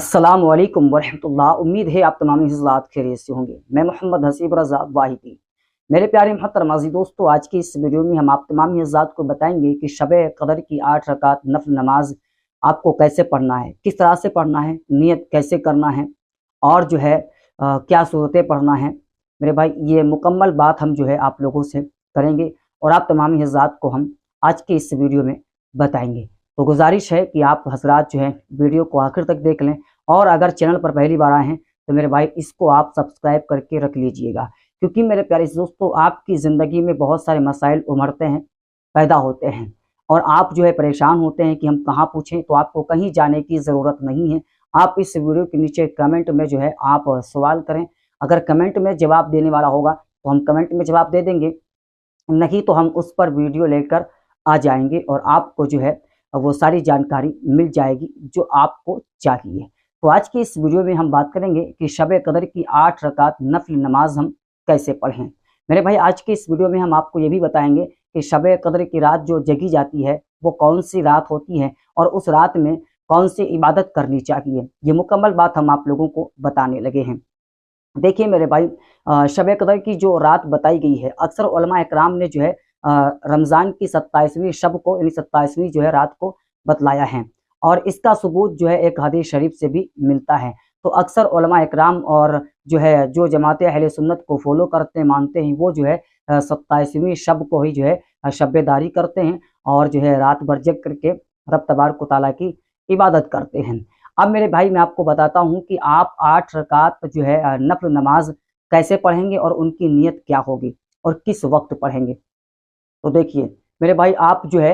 अस्सलाम वालेकुम वरहमतुल्लाह। उम्मीद है आप तमाम हज़रात खैरियत से होंगे। मैं मोहम्मद हसीब रज़ा वाहिदी। मेरे प्यारे मोहतरम अज़ीज़ दोस्तों, आज की इस वीडियो में हम आप तमाम हज़रात को बताएंगे कि शब क़दर की 8 रकात नफल नमाज आपको कैसे पढ़ना है, किस तरह से पढ़ना है, नियत कैसे करना है और जो है क्या सूरतें पढ़ना है। मेरे भाई ये मुकम्मल बात हम जो है आप लोगों से करेंगे और आप तमाम हज़रात को हम आज के इस वीडियो में बताएंगे। तो गुजारिश है कि आप हजरात जो है वीडियो को आखिर तक देख लें और अगर चैनल पर पहली बार आए हैं तो मेरे भाई इसको आप सब्सक्राइब करके रख लीजिएगा, क्योंकि मेरे प्यारे दोस्तों आपकी ज़िंदगी में बहुत सारे मसाइल उमड़ते हैं, पैदा होते हैं और आप जो है परेशान होते हैं कि हम कहाँ पूछें। तो आपको कहीं जाने की ज़रूरत नहीं है। आप इस वीडियो के नीचे कमेंट में जो है आप सवाल करें। अगर कमेंट में जवाब देने वाला होगा तो हम कमेंट में जवाब दे देंगे, नहीं तो हम उस पर वीडियो लेकर आ जाएंगे और आपको जो है वो सारी जानकारी मिल जाएगी जो आपको चाहिए। तो आज की इस वीडियो में हम बात करेंगे कि शब कदर की 8 रकात नफल नमाज हम कैसे पढ़ें। मेरे भाई आज की इस वीडियो में हम आपको ये भी बताएंगे कि शब कदर की रात जो जगी जाती है वो कौन सी रात होती है और उस रात में कौन सी इबादत करनी चाहिए। ये मुकम्मल बात हम आप लोगों को बताने लगे हैं। देखिए मेरे भाई शब कदर की जो रात बताई गई है, अक्सर उलमा इकराम ने जो है रमज़ान की 27वीं शब को यानी 27वीं जो है रात को बतलाया है और इसका सबूत जो है एक हदीस शरीफ से भी मिलता है। तो अक्सर उलमा इकराम और जो है जो जमात अहले सुन्नत को फॉलो करते मानते हैं वो जो है 27वीं शब को ही जो है शब्बेदारी करते हैं और जो है रात भर जग करके रब तबारक व तआला की इबादत करते हैं। अब मेरे भाई मैं आपको बताता हूँ कि आप 8 रकात जो है नफल नमाज कैसे पढ़ेंगे और उनकी नीयत क्या होगी और किस वक्त पढ़ेंगे। तो देखिए मेरे भाई आप जो है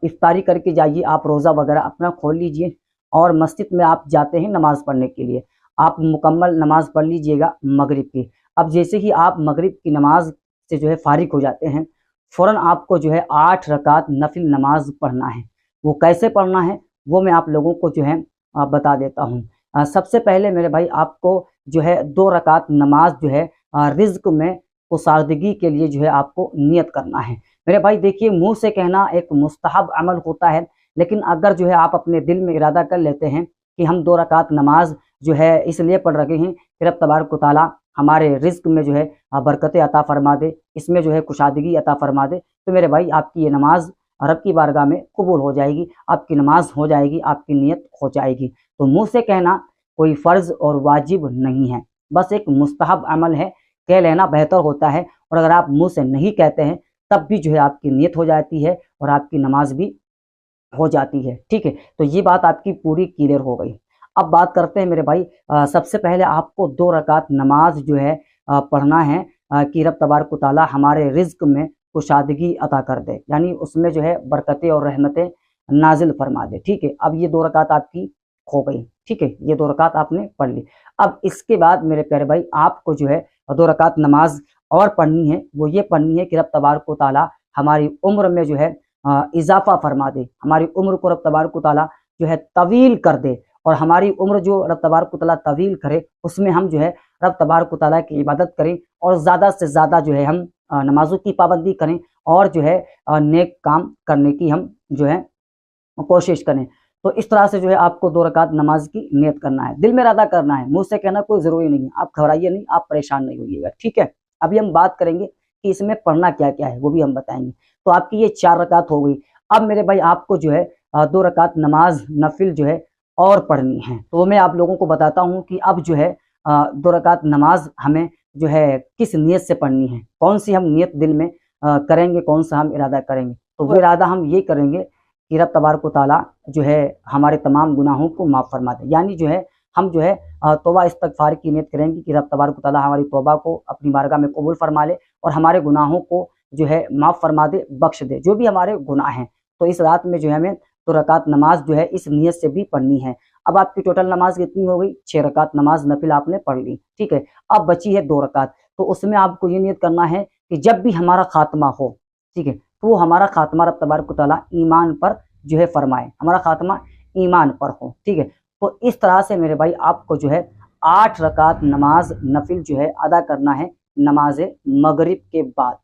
इफ्तारी करके जाइए, आप रोज़ा वगैरह अपना खोल लीजिए और मस्जिद में आप जाते हैं नमाज़ पढ़ने के लिए। आप मुकम्मल नमाज़ पढ़ लीजिएगा मगरिब की। अब जैसे ही आप मगरिब की नमाज से जो है फारिग हो जाते हैं, फ़ौरन आपको जो है 8 रकात नफिल नमाज पढ़ना है। वो कैसे पढ़ना है वो मैं आप लोगों को जो है बता देता हूँ। सबसे पहले मेरे भाई आपको जो है 2 रकात नमाज जो है रिज़्क में कुसादगी के लिए जो है आपको नियत करना है। मेरे भाई देखिए मुंह से कहना एक मुस्तहब अमल होता है, लेकिन अगर जो है आप अपने दिल में इरादा कर लेते हैं कि हम 2 रकात नमाज जो है इसलिए पढ़ रहे हैं कि रब तबारक व तआला हमारे रिज़्क में जो है बरकतें अता फरमा दे, इसमें जो है कुशादगी अता फरमा दे, तो मेरे भाई आपकी ये नमाज रब की बारगाह में कबूल हो जाएगी, आपकी नमाज हो जाएगी, आपकी नियत हो जाएगी। तो मुँह से कहना कोई फ़र्ज़ और वाजिब नहीं है, बस एक मुस्तहब अमल है, कह लेना बेहतर होता है। और अगर आप मुंह से नहीं कहते हैं तब भी जो है आपकी नियत हो जाती है और आपकी नमाज भी हो जाती है। ठीक है, तो ये बात आपकी पूरी क्लियर हो गई। अब बात करते हैं मेरे भाई सबसे पहले आपको 2 रकात नमाज जो है पढ़ना है कि रब तबारक व तआला हमारे रिज़्क में कुशादगी अता कर दे, यानी उसमें जो है बरकतें और रहमतें नाजिल फरमा दे। ठीक है, अब ये 2 रकात आपकी हो गई। ठीक है, ये 2 रकात आपने पढ़ ली। अब इसके बाद मेरे प्यारे भाई आपको जो है 2 रकात नमाज और पढ़नी है। वो ये पढ़नी है कि रब तबारक व तआला हमारी उम्र में जो है इजाफा फरमा दे, हमारी उम्र को रब तबारक व तआला जो है तवील कर दे और हमारी उम्र जो रब तबारक व तआला तवील करे उसमें हम जो है रब तबारक व तआला की इबादत करें और ज़्यादा से ज़्यादा जो है हम नमाजों की पाबंदी करें और जो है नेक काम करने की हम जो है कोशिश करें। तो इस तरह से जो है आपको 2 रकात नमाज की नियत करना है, दिल में इरादा करना है, मुँह से कहना कोई ज़रूरी नहीं है। आप घबराइए नहीं, आप परेशान नहीं होइएगा। ठीक है, अभी हम बात करेंगे कि इसमें पढ़ना क्या-क्या है, वो भी हम बताएँगे। तो आपकी ये 4 रकात हो गई। अब मेरे भाई आपको जो है 2 रकात नमाज नफिल जो है और पढ़नी है। तो मैं आप लोगों को बताता हूँ कि अब जो है 2 रकात नमाज हमें जो है किस नियत से पढ़नी है, कौन-सी हम नियत दिल में करेंगे, कौन-सा हम इरादा करेंगे। तो वो इरादा हम ये करेंगे कि रब तबारक व तआला जो है हमारे तमाम गुनाहों को माफ़ फरमा दे, यानी जो है हम जो है तौबा इस्तगफार की नियत करेंगे कि रब तबारक व तआला हमारी तौबा को अपनी बारगाह में कबूल फरमा ले और हमारे गुनाहों को जो है माफ़ फरमा दे, बख्श दे, जो भी हमारे गुनाह हैं। तो इस रात में जो है हमें 2 रकात नमाज जो है इस नियत से भी पढ़नी है। अब आपकी टोटल नमाज कितनी हो गई? 6 रकात नमाज नफिल आपने पढ़ ली। ठीक है, अब बची है 2 रकात। तो उसमें आपको ये नियत करना है कि जब भी हमारा खात्मा हो, ठीक है, तो हमारा खात्मा रब तबारक व तआला ईमान पर जो है फरमाए, हमारा खात्मा ईमान पर हो। ठीक है, तो इस तरह से मेरे भाई आपको जो है 8 रकात नमाज नफिल जो है अदा करना है नमाज मगरिब के बाद।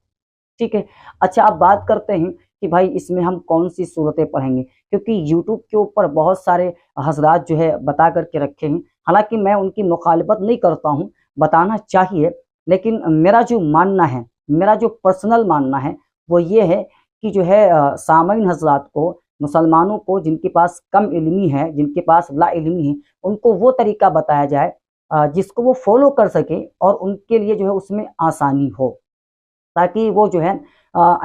ठीक है, अच्छा अब बात करते हैं कि भाई इसमें हम कौन सी सूरतें पढ़ेंगे, क्योंकि यूट्यूब के ऊपर बहुत सारे हजरात जो है बता करके रखे हैं। हालांकि मैं उनकी मुखालिफत नहीं करता हूँ, बताना चाहिए, लेकिन मेरा जो मानना है, मेरा जो पर्सनल मानना है वो ये है कि जो है सामाइन हजरात को, मुसलमानों को जिनके पास कम इल्मी है, जिनके पास ला इल्मी है, उनको वो तरीका बताया जाए जिसको वो फॉलो कर सके और उनके लिए जो है उसमें आसानी हो, ताकि वो जो है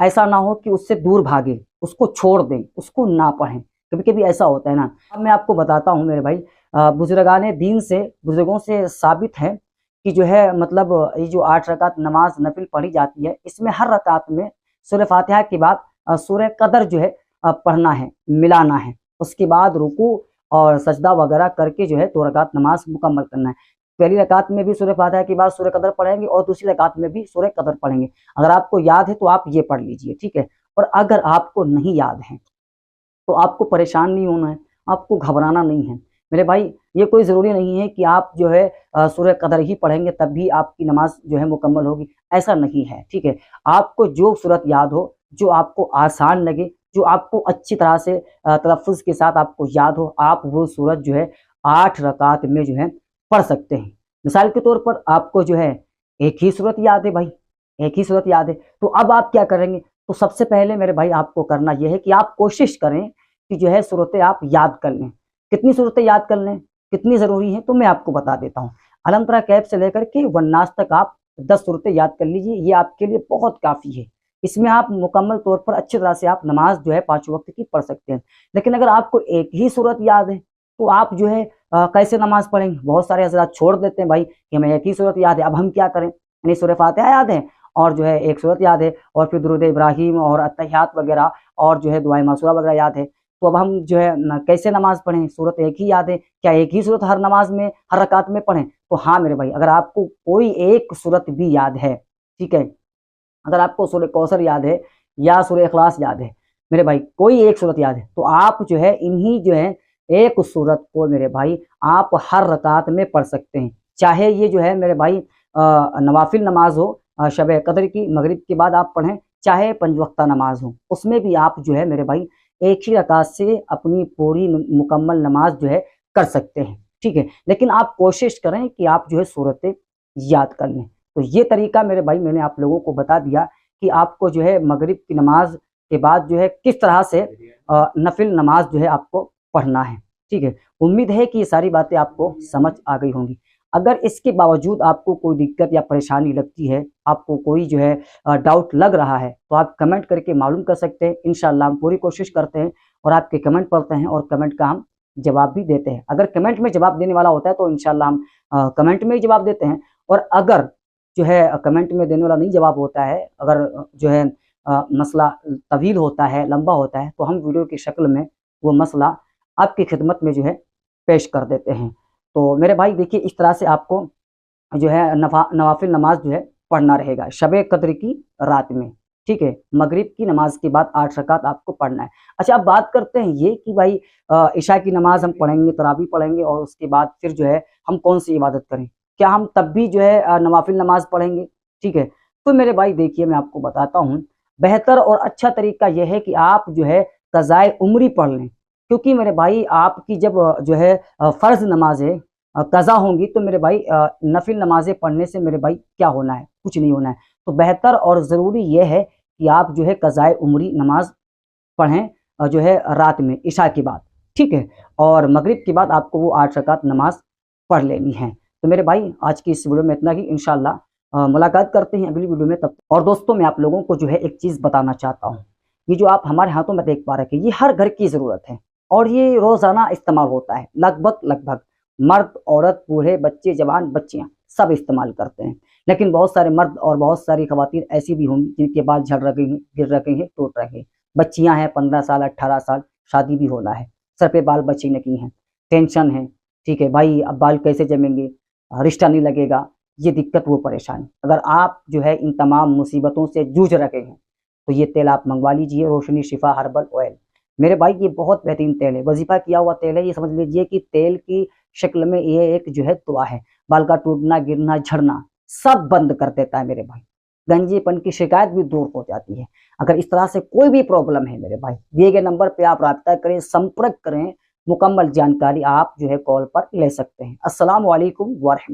ऐसा ना हो कि उससे दूर भागे, उसको छोड़ दें, उसको ना पढ़ें। कभी कभी ऐसा होता है ना। अब मैं आपको बताता हूँ मेरे भाई, बुजुर्गाने दीन से, बुजुर्गों से साबित है कि जो है मतलब ये जो 8 रकात नमाज नफिल पढ़ी जाती है, इसमें हर रकात में सूरह फातिहा के बाद सूरह कदर जो है पढ़ना है, मिलाना है। उसके बाद रुकू और सजदा वगैरह करके जो है 2 रकात नमाज मुकम्मल करना है। पहली रकात में भी सूरह फातिहा के बाद सूरह कदर पढ़ेंगे और दूसरी रकात में भी सूरह कदर पढ़ेंगे। अगर आपको याद है तो आप ये पढ़ लीजिए, ठीक है। और अगर आपको नहीं याद है तो आपको परेशान नहीं होना है, आपको घबराना नहीं है मेरे भाई। ये कोई ज़रूरी नहीं है कि आप जो है सूरह कदर ही पढ़ेंगे तब भी आपकी नमाज जो है मुकम्मल होगी, ऐसा नहीं है, ठीक है। आपको जो सूरत याद हो, जो आपको आसान लगे, जो आपको अच्छी तरह से तलफ़्फ़ुज़ के साथ आपको याद हो, आप वो सूरत जो है 8 रकात में जो है पढ़ सकते हैं। मिसाल के तौर पर आपको जो है एक ही सूरत याद है भाई, एक ही सूरत याद है, तो अब आप क्या करेंगे? तो सबसे पहले मेरे भाई आपको करना यह है कि आप कोशिश करें कि जो है सूरतें आप याद कर लें। कितनी सूरतें याद कर लें, कितनी ज़रूरी है, तो मैं आपको बता देता हूँ। अलम तरा कैफ से लेकर के वन्नास तक आप 10 सूरतें याद कर लीजिए, ये आपके लिए बहुत काफ़ी है। इसमें आप मुकम्मल तौर पर अच्छी तरह से आप नमाज जो है 5 वक्त की पढ़ सकते हैं। लेकिन अगर आपको एक ही सूरत याद है तो आप जो है कैसे नमाज पढ़ेंगे? बहुत सारे हज़रात छोड़ देते हैं भाई कि हमें एक ही सूरत याद है, अब हम क्या करें? यानी सूरह फातिहा याद है और जो है एक सूरत याद है और फिर दुरूद इब्राहिम और अत्तहियात वगैरह और जो है दुआए मासूरा वगैरह याद है, तो अब हम जो है कैसे नमाज पढ़ें? सूरत एक ही याद है, क्या एक ही सूरत हर नमाज में, हर रकात में पढ़ें? तो हाँ मेरे भाई, अगर आपको कोई एक सूरत भी याद है, ठीक है, अगर आपको सूरह कौसर याद है या सूरह इखलास याद है, मेरे भाई कोई एक सूरत याद है, तो आप जो है इन्हीं जो है एक सूरत को मेरे भाई आप हर रकात में पढ़ सकते हैं। चाहे ये जो है मेरे भाई नवाफिल नमाज हो, शब कदर की मगरिब के बाद आप पढ़ें, चाहे 5 वक्ता नमाज हो, उसमें भी आप जो है मेरे भाई एक ही रकात से अपनी पूरी मुकम्मल नमाज जो है कर सकते हैं, ठीक है। लेकिन आप कोशिश करें कि आप जो है सूरतें याद कर लें। तो ये तरीका मेरे भाई मैंने आप लोगों को बता दिया कि आपको जो है मगरिब की नमाज के बाद जो है किस तरह से नफिल नमाज जो है आपको पढ़ना है, ठीक है। उम्मीद है कि ये सारी बातें आपको समझ आ गई होंगी। अगर इसके बावजूद आपको कोई दिक्कत या परेशानी लगती है, आपको कोई जो है डाउट लग रहा है, तो आप कमेंट करके मालूम कर सकते हैं। इंशाअल्लाह हम पूरी कोशिश करते हैं और आपके कमेंट पढ़ते हैं और कमेंट का हम जवाब भी देते हैं। अगर कमेंट में जवाब देने वाला होता है तो इंशाअल्लाह हम कमेंट में ही जवाब देते हैं, और अगर जो है कमेंट में देने वाला नहीं जवाब होता है, अगर जो है मसला तवील होता है, लंबा होता है, तो हम वीडियो की शक्ल में वो मसला आपकी खिदमत में जो है पेश कर देते हैं। तो मेरे भाई देखिए, इस तरह से आपको जो है नवाफिल नमाज जो है पढ़ना रहेगा शब कद्र की रात में, ठीक है। मगरिब की नमाज के बाद 8 रकात आपको पढ़ना है। अच्छा, अब बात करते हैं ये कि भाई इशा की नमाज हम पढ़ेंगे, तरावी पढ़ेंगे और उसके बाद फिर जो है हम कौन सी इबादत करें? क्या हम तब भी जो है नवाफिल नमाज पढ़ेंगे? ठीक है। तो मेरे भाई देखिए, मैं आपको बताता हूँ, बेहतर और अच्छा तरीका यह है कि आप जो है क़ज़ाए उम्री पढ़ लें। क्योंकि मेरे भाई आपकी जब जो है फ़र्ज़ नमाज़ें कज़ा होंगी, तो मेरे भाई नफिल नमाज़ें पढ़ने से मेरे भाई क्या होना है? कुछ नहीं होना है। तो बेहतर और ज़रूरी ये है कि आप जो है क़ज़ाए उम्री नमाज़ पढ़ें जो है रात में इशा के बाद, ठीक है। और मगरिब के बाद आपको वो 8 रकात नमाज़ पढ़ लेनी है। तो मेरे भाई आज की इस वीडियो में इतना ही। इंशाअल्लाह मुलाकात करते हैं अगली वीडियो में तब। और दोस्तों, मैं आप लोगों को जो है एक चीज़ बताना चाहता हूँ। ये जो आप हमारे हाथों में देख पा रहे हैं, ये हर घर की ज़रूरत है और ये रोज़ाना इस्तेमाल होता है। लगभग मर्द, औरत, बूढ़े, बच्चे, जवान, बच्चियाँ सब इस्तेमाल करते हैं। लेकिन बहुत सारे मर्द और बहुत सारी ख़वातीन ऐसी भी होंगी जिनके बाल झड़ रहे हैं, गिर रहे हैं, टूट रहे हैं। बच्चियाँ हैं 15 साल, 18 साल, शादी भी होना है, सर पे बाल बच्ची की हैं, टेंशन है, ठीक है भाई, अब बाल कैसे जमेंगे, रिश्ता नहीं लगेगा, ये दिक्कत, वो परेशानी। अगर आप जो है इन तमाम मुसीबतों से जूझ रहे हैं तो ये तेल आप मंगवा लीजिए, रोशनी शिफा हर्बल ऑयल। मेरे भाई ये बहुत बेहतरीन तेल है, वजीफा किया हुआ तेल है। ये समझ लीजिए कि तेल की शक्ल में ये एक जो है दुआ है। बाल का टूटना, गिरना, झड़ना सब बंद कर देता है मेरे भाई। गंजेपन की शिकायत भी दूर हो जाती है। अगर इस तरह से कोई भी प्रॉब्लम है मेरे भाई, दिए गए नंबर पे आप राब्ता करें, संपर्क करें, मुकम्मल जानकारी आप जो है कॉल पर ले सकते हैं। अस्सलाम वालेकुम व रहमतुल्लाह।